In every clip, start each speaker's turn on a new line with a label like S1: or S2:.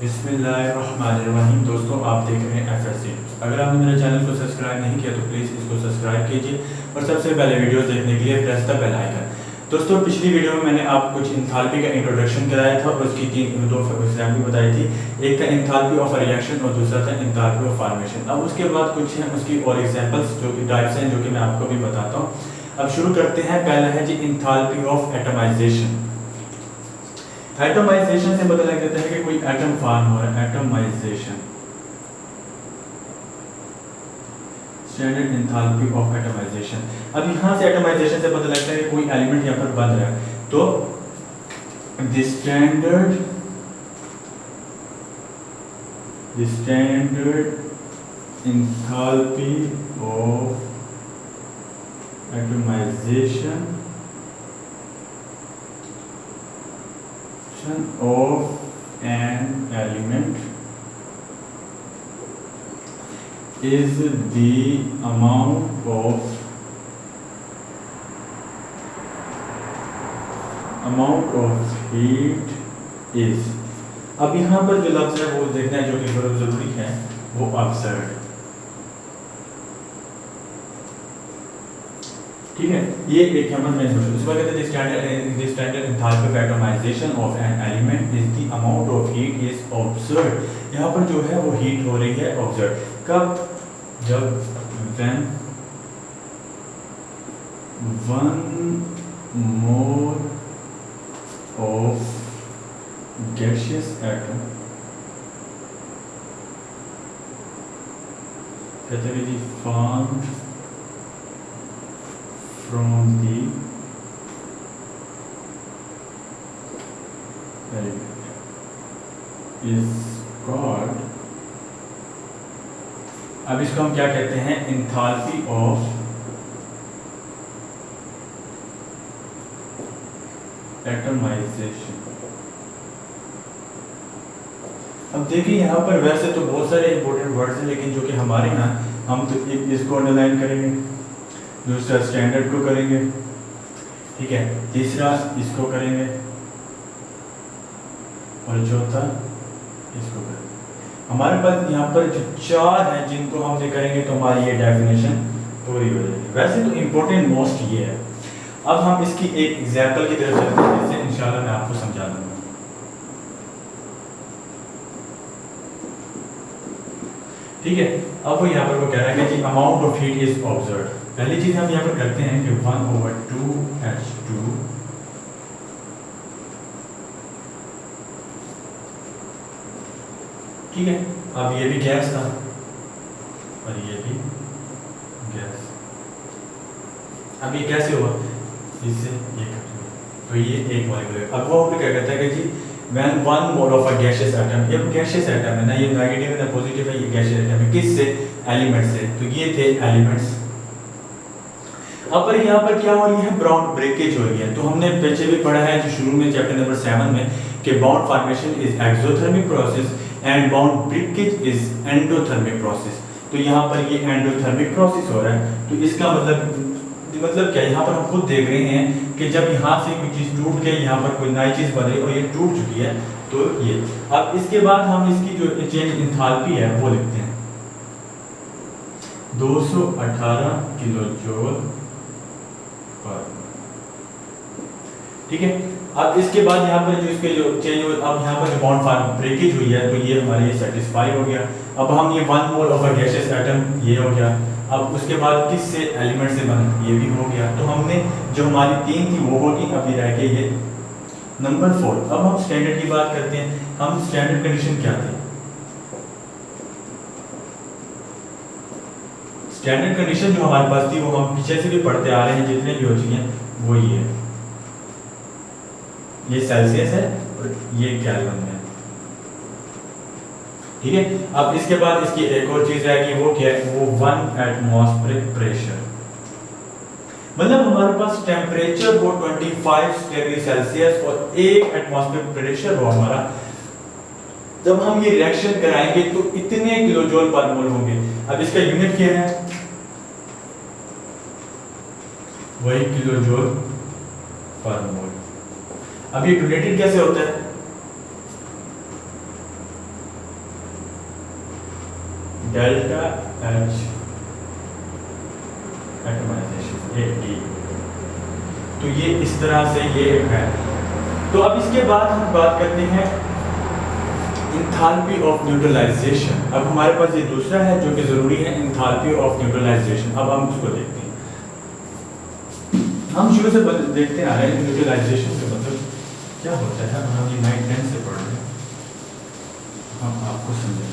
S1: बिस्मिल्लाहिर्रहमानिर्रहीम। दोस्तों, आप देख रहे हैं FSC। अगर आपने मेरे चैनल को सब्सक्राइब नहीं किया तो प्लीज़ इसको सब्सक्राइब कीजिए और सबसे पहले वीडियोस देखने के लिए प्रेस द बेल आइकन। दोस्तों, पिछली वीडियो में मैंने आपको कुछ इंथाल्पी का इंट्रोडक्शन कराया था और उसकी दो एग्जाम्पल बताई थी। एक था इंथाल्पी ऑफ रिएक्शन और दूसरा था इंथाल्पी ऑफ फॉर्मेशन। अब उसके बाद कुछ हैं उसकी और एग्जाम्पल्स जो कि टाइप्स हैं जो कि मैं आपको भी बताता हूँ। अब शुरू करते हैं। पहला है जी इंथाल्पी ऑफ एटमाइजेशन। एटमाइजेशन से पता लग जाता है कि कोई एटम फॉर्म हो रहा है। Atomisation, standard enthalpy of atomisation. अब यहाँ से एटमाइजेशन से पता लगता है कि कोई एलिमेंट यहाँ पर बन रहा है। तो the standard enthalpy of atomisation of an element is the amount of heat is। अब यहाँ पर जो लफ्ज़ है वो देखना है जो कि बहुत ज़रूरी है, वो observed। ठीक है, ये एक यहाँ पर मैं उसके बाद कहते हैं standard enthalpy of atomisation of an element is the amount of heat is observed. यहाँ पर जो है वो हीट हो रही है ऑब्जर्व। कब? जब when 1 mole of gaseous atom, कहते हैं जी formed from the element is called। अब इसको हम क्या कहते हैं? Enthalpy of atomisation. अब देखिए यहाँ पर वैसे तो बहुत सारे इंपॉर्टेंट वर्ड्स हैं, लेकिन जो कि हमारे यहाँ हम तो इसको अंडरलाइन करेंगे, दूसरा स्टैंडर्ड को करेंगे, ठीक है, तीसरा इसको करेंगे और चौथा इसको करेंगे। हमारे पास यहाँ पर जो चार हैं जिनको हम करेंगे तो हमारी ये डेफिनेशन पूरी हो जाएगी। वैसे तो इम्पोर्टेंट मोस्ट ये है। अब हम इसकी एक एग्जाम्पल की तरफ चलते हैं जिससे इंशाल्लाह मैं आपको समझा दूंगा। ठीक है, अब वो यहाँ पर वो कह रहा है कि amount of heat is observed. पहली चीज हम यहाँ पर करते हैं कि 1/2H2 ठीक है। अब ये भी गैस था और ये भी गैस। अब ये कैसे हुआ? इससे ये कट गया तो ये एक मॉलिक्यूल। अब वो क्या कहता है कि जी when 1 mole of a gaseous atom, ये गैसियस एटम है ना, ये नेगेटिव है ना पॉजिटिव है, ये गैसियस एटम है। किससे? एलिमेंट से। तो ये थे एलिमेंट्स। अब पर यहाँ पर क्या हो रही है? बाउंड ब्रेकेज हो रही है। तो हमने पीछे भी पढ़ा है जो शुरू में चैप्टर नंबर 7 में कि bound formation is exothermic process and bound breakage is endothermic process. तो यहाँ पर ये एंडोथर्मिक प्रोसेस हो रहा है। तो इसका मतलब क्या? यहाँ पर हम खुद देख रहे हैं कि जब यहाँ से कोई चीज़ टूट के यहाँ पर कोई नई चीज़ बन रही और ये टूट चुकी है तो ये। अब इसके बाद हम इसकी जो चेंज एंथैल्पी है वो लिखते हैं 218 किलोजूल पर। ठीक है, अब इसके बाद यहाँ पर जो इसके जो चेंज हो, अब यहाँ पर जो बाउंड फॉर्म ब्रेकेज हुई है तो ये हमारे ये सेटिस्फाई हो गया। अब हम ये 1 mole of a gaseous atom ये हो गया। अब उसके बाद किससे? एलिमेंट से बना, ये भी हो गया। तो हमने जो हमारी 3 थी वो होगी, अभी रह गई ये नंबर 4। अब हम स्टैंडर्ड की बात करते हैं। हम स्टैंडर्ड कंडीशन क्या थी? स्टैंडर्ड कंडीशन जो हमारे पास थी वो हम पीछे से भी पढ़ते आ रहे हैं, जितने भी हो चुके हैं वो ये सेल्सियस है और ये केल्विन है। ठीक है, अब इसके बाद इसकी एक और चीज है कि वो क्या है? वो 1 एटमॉस्फेरिक प्रेशर। मतलब हमारे पास टेम्परेचर हो 25 डिग्री सेल्सियस और 1 एटमॉस्फेरिक प्रेशर हो हमारा। जब हम ये रिएक्शन कराएंगे तो इतने किलोजूल पर मोल होंगे। अब इसका यूनिट क्या है? वही किलोजूल पर मोल। अब ये डोनेटेड कैसे होता है? डेल्टा एच एटमाइजेशन ए। तो ये इस तरह से ये है। तो अब इसके बाद हम बात करते हैं इंथैल्पी ऑफ न्यूट्रलाइजेशन। अब हमारे पास ये दूसरा है जो कि ज़रूरी है, इंथैल्पी ऑफ न्यूट्रलाइजेशन। अब हम उसको देखते हैं। हम शुरू से देखते आ रहे हैं न्यूट्रलाइजेशन का मतलब क्या होता है। हम ये 9-10 से पढ़ रहे हैं, हम आपको समझें।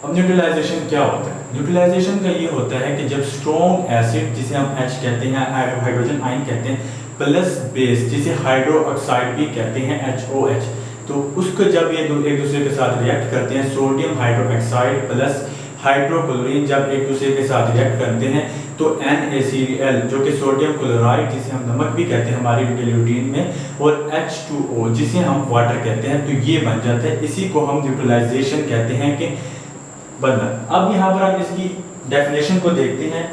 S1: अब न्यूट्रलाइजेशन क्या होता है? न्यूट्रलाइजेशन का ये होता है कि जब स्ट्रॉन्ग एसिड जिसे हम H कहते हैं, हाइड्रोजन आयन कहते हैं, प्लस बेस जिसे हाइड्रो ऑक्साइड भी कहते हैं HOH, तो उसको जब ये एक दूसरे के साथ रिएक्ट करते हैं, सोडियम हाइड्रोक्साइड प्लस हाइड्रोक्लोरीन जब एक दूसरे के साथ रिएक्ट करते हैं तो NaCl जो कि सोडियम क्लोराइड जिसे हम नमक भी कहते हैं हमारी डेली रूटीन में, और H2O जिसे हम वाटर कहते हैं, तो ये बन जाता है। इसी को हम न्यूट्रलाइजेशन कहते हैं कि बनना। अब यहाँ पर आप इसकी डेफिनेशन को देखते हैं।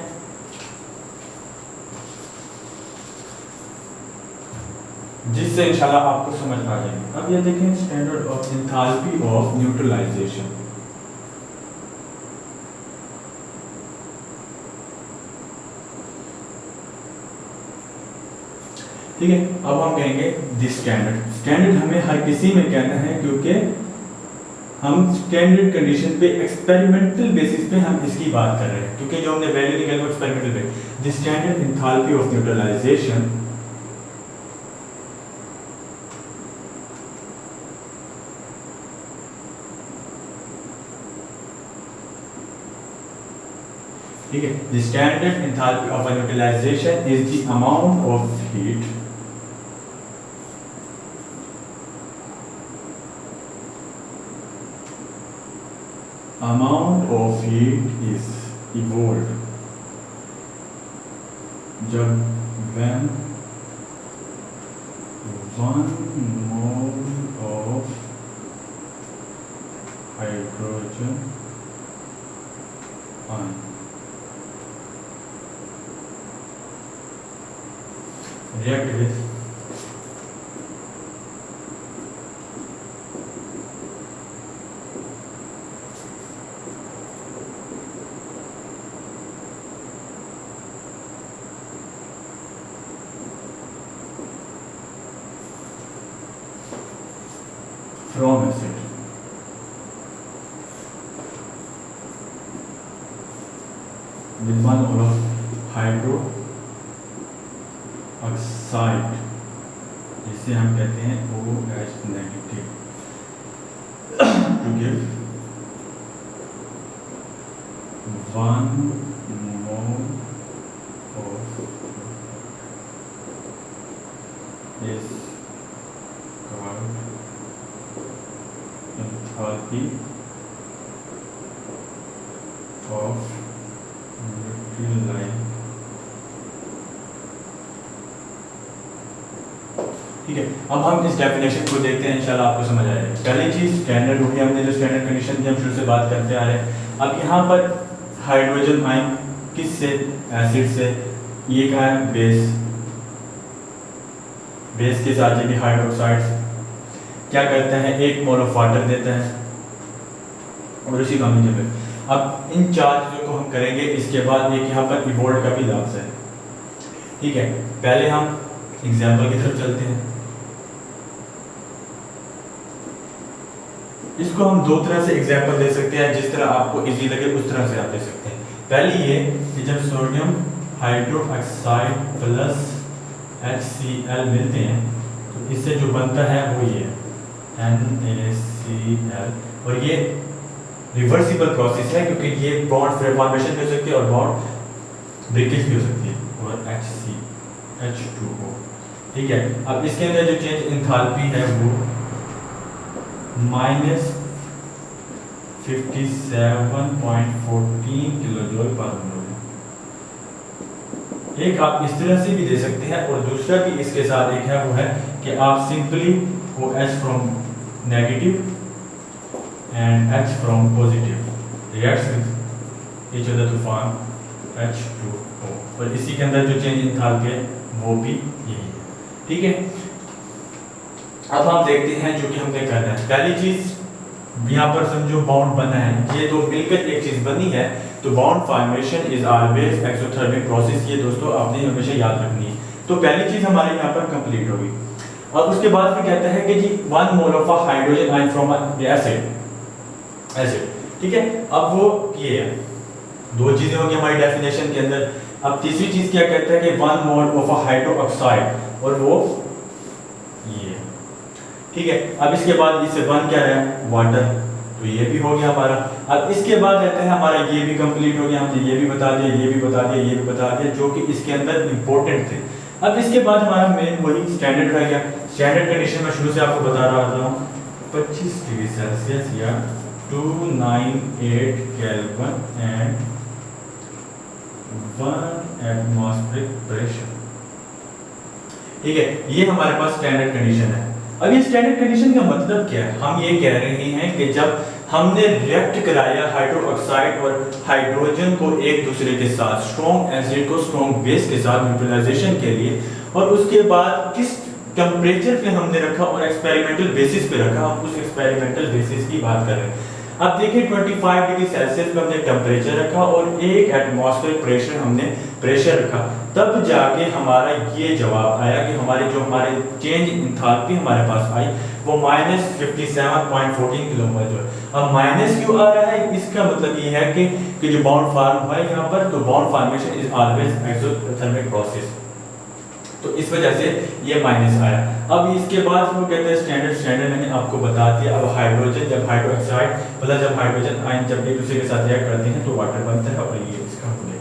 S1: जिससे इंशाल्लाह आपको समझ आ जाएगी। अब ये देखें standard of enthalpy of neutralisation. ठीक है, अब हम कहेंगे दिस स्टैंडर्ड। स्टैंडर्ड हमें हर किसी में कहना है क्योंकि हम स्टैंडर्ड कंडीशन पे एक्सपेरिमेंटल बेसिस पे हम इसकी बात कर रहे हैं, क्योंकि जो हमने वैल्यू निकाली वो एक्सपेरिमेंटल पे। The standard enthalpy of neutralisation ठीक है, the standard enthalpy of neutralisation is the amount of heat is evolved जब when 1 mole of hydrogen ion react with from acid with one mole of hydroxide जिसे हम कहते हैं OH negative to give 1 mole of is called enthalpy of neutralisation. ठीक है, अब हम इस डेफिनेशन को देखते हैं, इंशाल्लाह आपको समझ आएगा। पहली चीज स्टैंडर्ड हुई, हमने जो स्टैंडर्ड कंडीशन की हम शुरू से बात करते आ रहे हैं। अब यहाँ पर हाइड्रोजन आयन किससे, एसिड से, ये क्या है बेस, बेस के साथ ये भी हाइड्रोक्साइड क्या करता है, 1 मोल ऑफ वाटर देता है और उसी का हम जब अब इन चार चीज़ों को हम करेंगे। इसके बाद एक यहाँ पर इवोल्व का भी लफ्ज़ है। ठीक है, पहले हम एग्जाम्पल की तरफ चलते हैं। इसको हम दो तरह से एग्जाम्पल दे सकते हैं, जिस तरह आपको इजी लगे उस तरह से आप दे सकते हैं। पहली ये कि जब सोडियम हाइड्रोक्साइड प्लस HCl मिलते हैं तो इससे जो बनता है वो ये NaCl, और ये रिवर्सिबल प्रोसेस है क्योंकि ये बॉन्ड फॉर्मेशन भी हो सकती है और बॉन्ड ब्रेकेज भी हो सकती है, और H2O। ठीक है, अब इसके अंदर जो चेंज एंथैल्पी है वो -57.14 किलोजूल पर मोल है। एक आप इस तरह से भी दे सकते हैं, और दूसरा भी इसके साथ एक है वो है कि आप simply OH from negative and H from positive reacts with each other to form H2O, और इसी के अंदर जो चेंज एंथैल्पी है वो भी यही है। ठीक है, अब हम देखते हैं जो कि हमने करना है। पहली चीज यहाँ पर समझो बाउंड बना है, ये दो मिलकर एक चीज बनी है, तो bound formation is always exothermic process. ये दोस्तों आपने हमेशा याद रखनी है। तो पहली चीज हमारे यहाँ पर कंप्लीट होगी। अब उसके बाद फिर कहता है कि जी 1 mole of a hydrogen ion from acid, ठीक है। अब वो ये है, दो चीजें होंगी हमारी डेफिनेशन के अंदर। अब तीसरी चीज क्या कहता है कि 1 मोल ऑफ अ हाइड्रोक्साइड, और वो ये, ठीक है। अब इसके बाद इससे बन क्या रहा है, वाटर, तो ये भी हो गया हमारा। अब इसके बाद रहता है हमारा ये भी कंप्लीट हो गया, हमने ये भी बता दिया, ये भी बता दिया, ये भी बता दिया, जो कि इसके अंदर इंपॉर्टेंट थे। अब इसके बाद हमारा मेन वही स्टैंडर्ड रह गया। स्टैंडर्ड कंडीशन में शुरू से आपको बता रहा हूँ 25 डिग्री सेल्सियस या 298 केल्विन एंड 1 एटमॉस्फेरिक प्रेशर, ठीक है। ये हमारे पास स्टैंडर्ड कंडीशन है। अब ये स्टैंडर्ड कंडीशन का मतलब क्या है, हम ये कह रहे हैं कि जब हमने रिएक्ट कराया हाइड्रोक्साइड और हाइड्रोजन को एक दूसरे के साथ, स्ट्रॉन्ग एसिड को स्ट्रॉन्ग बेस के साथ न्यूट्रलाइजेशन के लिए, और उसके बाद किस टेम्परेचर पे हमने रखा और एक्सपेरिमेंटल बेसिस पे रखा, हम उस एक्सपेरिमेंटल बेसिस की बात कर रहे हैं। अब देखिए 25 डिग्री सेल्सियस पे हमने टेम्परेचर रखा और 1 एटमॉस्फेरिक प्रेशर हमने प्रेशर रखा, तब जाके हमारा ये जवाब आया कि हमारे चेंज इंथैल्पी हमारे पास आई वो -57.14 किलोमोल। अब माइनस क्यों आ रहा है, इसका मतलब ये है कि जो बाउंड फॉर्म हुआ है यहाँ पर, तो bound formation is always exothermic process, तो इस वजह से ये माइनस आया। अब इसके बाद वो कहते हैं स्टैंडर्ड मैंने आपको बता दिया। अब हाइड्रोजन जब हाइड्रोक्साइड मतलब जब हाइड्रोजन आयन जब एक दूसरे के साथ रिएक्ट करते हैं तो वाटर बनता है, और ये इसका हो गया।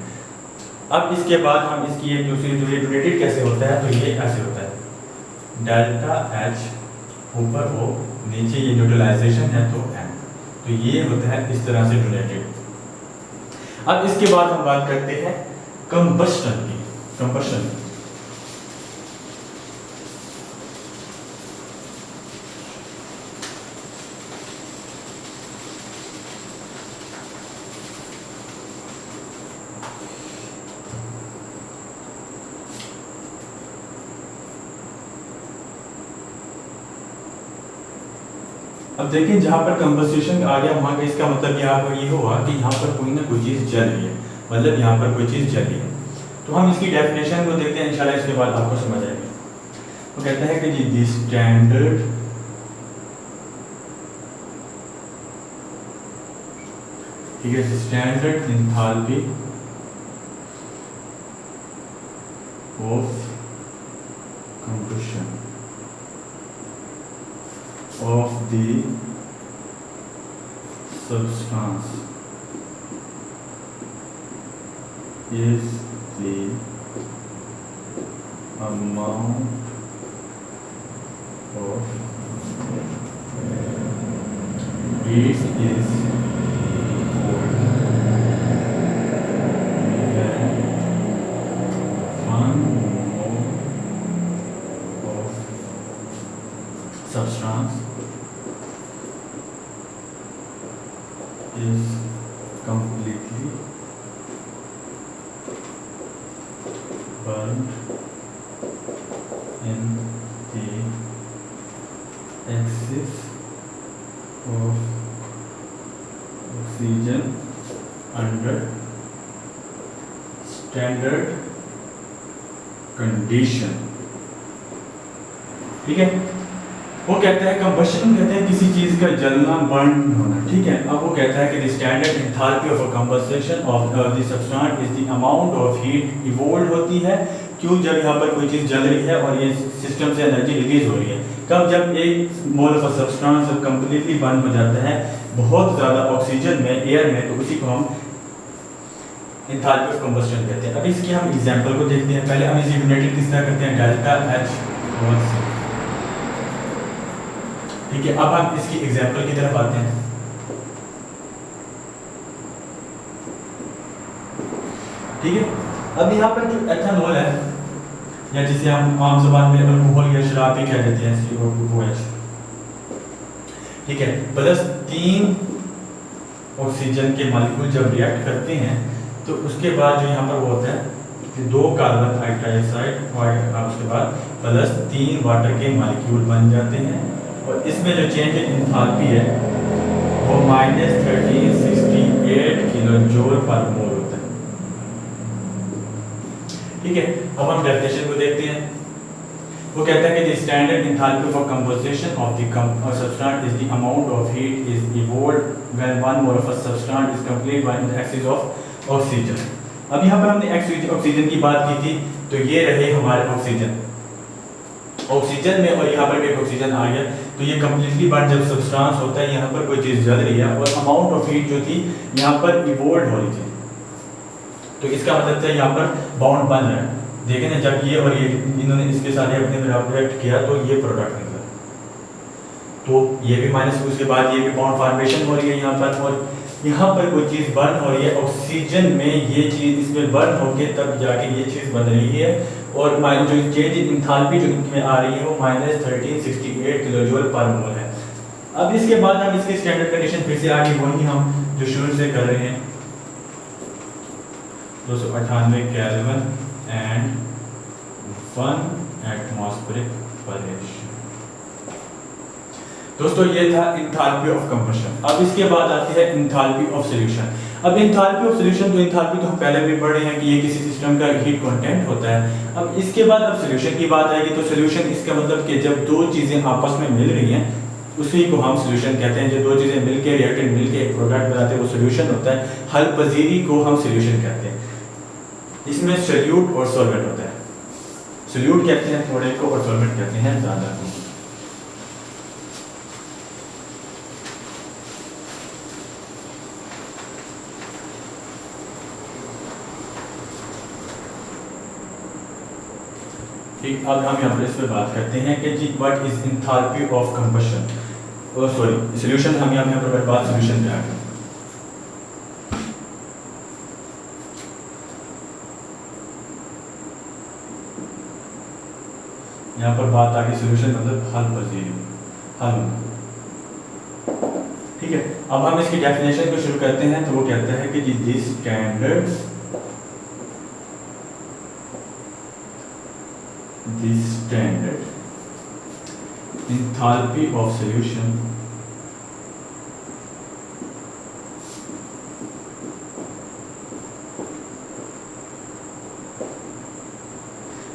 S1: अब इसके बाद हम इसकी एक दूसरी जो रिलेटेड कैसे होता है, तो ये ऐसे होता है डेल्टा H ऊपर O, नीचे ये न्यूट्रलाइजेशन है तो M, तो ये होता है इस तरह से रिलेटेड। अब इसके बाद हम बात करते हैं कंबस्टन की। कंबस्टन अब देखिए जहाँ पर कंबस्टेशन आ गया वहाँ का इसका मतलब यहाँ पर ये हुआ कि यहाँ पर कोई ना कोई चीज़ जल रही है, मतलब यहाँ पर कोई चीज़ जल रही है। तो हम इसकी डेफिनेशन को देखते हैं, इंशाल्लाह इसके बाद आपको समझ आएगी। वो कहते हैं कि जी स्टैंडर्ड ठीक है, standard enthalpy of combustion of the substance is the amount of heat is equal when 1 mole of substance is completely burned in the excess of oxygen under standard condition, ठीक है। वो कहता है कंबशन कहते हैं किसी चीज का जलना, बर्न होना, ठीक है। अब वो कहता है कि the standard enthalpy of a combustion of the substance is the amount of heat evolve होती है, क्यों, जब यहाँ पर कोई चीज जल रही है और ये सिस्टम से एनर्जी रिलीज हो रही है। कब, जब एक मोल of a substance completely burn हो जाता है बहुत ज़्यादा ऑक्सीजन में, एयर में, तो उसी को हम एंथैल्पी ऑफ कंबस्टन कहते हैं। अब इसकी हम एग्जांपल को देखते हैं। पहले हम इसे यूनाइटेड किस तरह करते हैं, डेल्टा H, ठीक है। अब हम इसकी एग्जांपल की तरफ आते हैं। ठीक है, अब यहाँ पर जो एथेनॉल है, या जिसे हम आम ज़बान में अल्कोहल या शराब भी कह देते हैं, COOH, ठीक है, प्लस 3 ऑक्सीजन के मॉलिक्यूल जब रिएक्ट करते हैं तो उसके बाद जो यहाँ पर वो होता है 2 कार्बन डाइऑक्साइड और उसके बाद प्लस 3 वाटर के मॉलिक्यूल बन जाते हैं। और इसमें जो चेंज इन एंथैल्पी है वो -1368 किलो जूल पर मोल होता है। ठीक है, अब हम डेफिनेशन को देखते हैं। वो कहता है कि the standard enthalpy for composition of the substance is the amount of heat is evolved when 1 mole of a substance is complete by the excess of oxygen. अब यहाँ पर हमने ऑक्सीजन की बात की थी, तो ये रहे हमारे ऑक्सीजन में, और यहाँ पर भी एक ऑक्सीजन आ गया, तो ये कम्प्लीटली बात जब सब्सटेंस होता है, यहाँ पर कोई चीज़ जल रही है और अमाउंट ऑफ हीट जो थी यहाँ पर इवोल्व हो रही थी, तो इसका मतलब था यहाँ पर बाउंड बन रहा है। देखें ना, जब ये और ये इन्होंने इसके साथ अपने में रिएक्ट किया तो ये प्रोडक्ट निकला, तो ये भी माइनस, उसके बाद ये भी बाउंड फॉर्मेशन हो रही है यहाँ पर, और यहाँ पर कोई चीज़ बर्न हो रही है ऑक्सीजन में, ये चीज़ इसमें बर्न होके तब जाके ये चीज़ बन रही है। और जो चेंज इन एंथैल्पी जो इनमें आ रही है वो -1368 किलो जूल पर मोल है। अब इसके बाद हम इसकी स्टैंडर्ड कंडीशन फिर से आगे वही हम जो शुरू से कर रहे हैं, 298 केल्विन एंड 1 एटमॉस्फेरिक प्रेशर। दोस्तों ये था एंथैल्पी ऑफ कंबशन। अब इसके बाद आती है एंथैल्पी ऑफ सॉल्यूशन। अब एंथैल्पी ऑफ सॉल्यूशन, तो एंथैल्पी तो हम पहले भी पढ़े हैं कि ये किसी सिस्टम का हीट कंटेंट होता है। अब इसके बाद अब सॉल्यूशन की बात आएगी, तो सॉल्यूशन इसका मतलब कि जब दो चीज़ें आपस में मिल रही हैं उसी को हम सॉल्यूशन कहते हैं। जो दो चीज़ें मिलके रिएक्टेंट मिलके एक प्रोडक्ट बनाते हैं वो सॉल्यूशन होता है। हल पजीरी को हम सॉल्यूशन कहते हैं। इसमें सोल्यूट और सॉल्वेंट होता है। सोल्यूट कहते हैं थोड़े को और सॉल्वेंट कहते हैं ज़्यादा को। ठीक, अब हम यहाँ पर इस पर बात करते हैं कि जी what is enthalpy of combustion, और सॉरी सॉल्यूशन। हम यहाँ पर बात सॉल्यूशन पे आ गए। यहाँ पर बात आ गई सॉल्यूशन मतलब हल पजीरी, हल। ठीक है, अब हम इसकी डेफिनेशन को शुरू करते हैं। तो वो कहता है कि this standard enthalpy of solution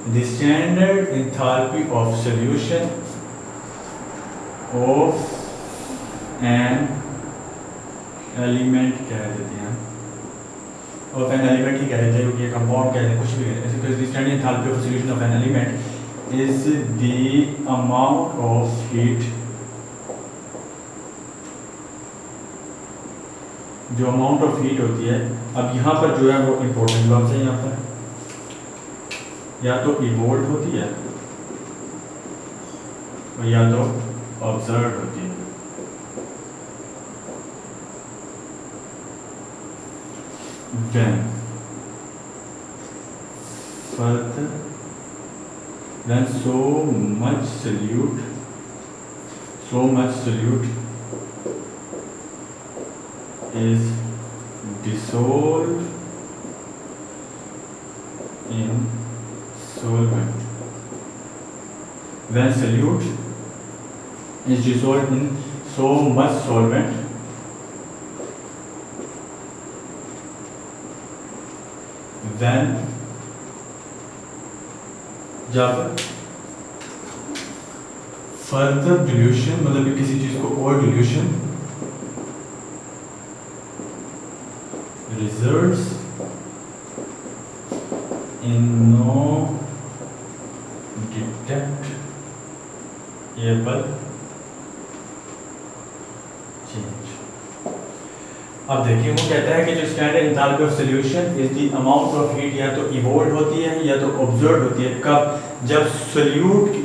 S1: the standard enthalpy of solution of an element कह देते हैं, of an element ही कह देते हैं क्योंकि कंपाउंड कहते हैं, कुछ भी कहते हैं। the standard enthalpy of solution of an element is the amount of heat, जो अमाउंट ऑफ हीट होती है। अब यहाँ पर जो है वो इम्पोर्टेंट वर्ड्स है, यहाँ पर या तो इवोल्व होती है और या तो ऑब्जर्व होती है। Then further when so much solute is dissolved in solvent, when solute is dissolved in so much solvent, then जब फर्दर डिल्यूशन मतलब किसी चीज को और dilution results in no detectable change. अब देखिए वो कहता है कि जो standard enthalpy of solution is the amount of heat या तो इवोल्व होती है या तो ऑब्जर्व होती है। कब? जब सोल्यूट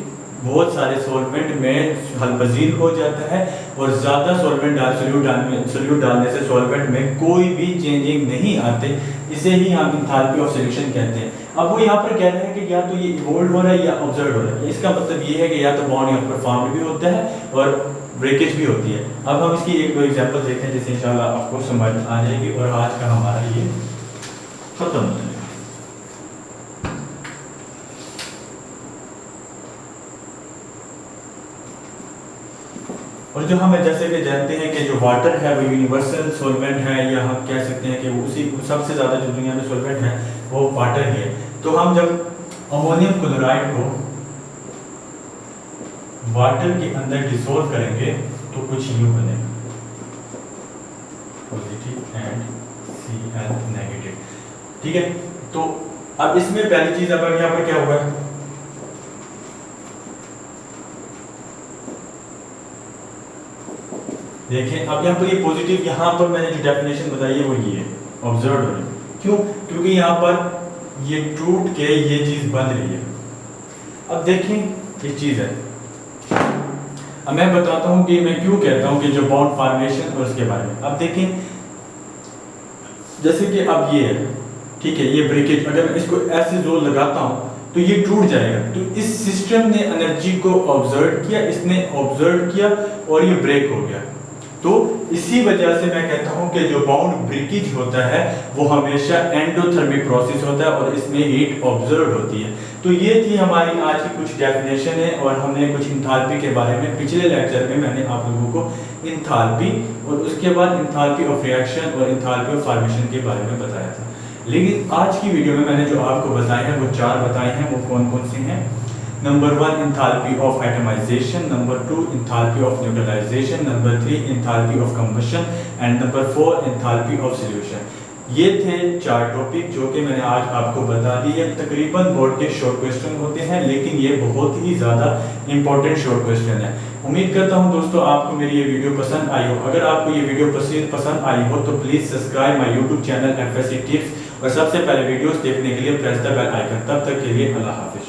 S1: बहुत सारे सॉल्वेंट में हलपजीर हो जाता है और ज़्यादा सोल्यूट डालने से सॉल्वेंट में कोई भी चेंजिंग नहीं आते, इसे ही हम एंथैल्पी ऑफ सॉल्यूशन कहते हैं। अब वो यहाँ पर कह रहे हैं कि या तो ये इवोल्व हो रहा है या ऑब्जर्व हो रहा है। इसका मतलब ये है कि या तो बॉन्ड यहाँ पर फॉर्म भी होता है और ब्रेकेज भी होती है। अब हम इसकी एक दो एग्जांपल देखते हैं जिससे इंशाल्लाह आपको समझ आ जाएगी और आज का हमारा ये खत्म हो जाएगा। और जो हम जैसे कि जानते हैं कि जो वाटर है वो यूनिवर्सल सॉल्वेंट है, या हम कह सकते हैं कि वो उसी सबसे ज़्यादा जो दुनिया में सॉल्वेंट है वो वाटर ही है। तो हम जब अमोनियम क्लोराइड को वाटर के अंदर डिसॉल्व करेंगे तो कुछ यूं बनेगा, पॉजिटिव एंड Cl नेगेटिव। ठीक है, तो अब इसमें पहली चीज अब यहाँ पर क्या हुआ है, देखें अब यहाँ पर ये पॉजिटिव, यहाँ पर मैंने जो डेफिनेशन बताई है वो ये ऑब्जर्व हो रही है। क्यों? क्योंकि यहाँ पर ये टूट के ये चीज बन रही है। अब देखें एक चीज है, अब मैं बताता हूँ कि मैं क्यों कहता हूँ कि जो बॉन्ड फॉर्मेशन और उसके बारे में। अब देखें जैसे कि अब ये है, ठीक है, ये ब्रेकेज अगर मैं इसको ऐसे जोर लगाता हूँ तो ये टूट जाएगा। तो इस सिस्टम ने एनर्जी को ऑब्जर्व किया, इसने ऑब्जर्व किया और ये ब्रेक हो गया। तो इसी वजह से मैं कहता हूं कि जो बाउंड ब्रेकेज होता है वो हमेशा एंडोथर्मिक प्रोसेस होता है और इसमें हीट ऑब्जर्व होती है। तो ये थी हमारी आज की कुछ डेफिनेशन है, और हमने कुछ इंथाल्पी के बारे में पिछले लेक्चर में मैंने आप लोगों को इंथाल्पी और उसके बाद इंथाल्पी ऑफ रिएक्शन और इंथाल्पी ऑफ फॉर्मेशन के बारे में बताया था। लेकिन आज की वीडियो में मैंने जो आपको बताए हैं वो 4 बताए हैं। वो कौन कौन से हैं? Number 1 enthalpy of atomisation, number 2 enthalpy of neutralisation, number 3 enthalpy of combustion and number 4 enthalpy of solution. ये थे 4 टॉपिक जो कि मैंने आज आपको बता दिए। तकरीबन बोर्ड के शॉर्ट क्वेश्चन होते हैं, लेकिन ये बहुत ही ज़्यादा इंपॉर्टेंट शॉर्ट क्वेश्चन है। उम्मीद करता हूं दोस्तों आपको मेरी ये वीडियो पसंद आई हो। अगर आपको ये वीडियो पसंद आई हो तो please subscribe my YouTube channel FSC tips, और सबसे पहले वीडियोस देखने के लिए प्रेस द बेल आइकन। तब तक के लिए अल्लाह हाफिज।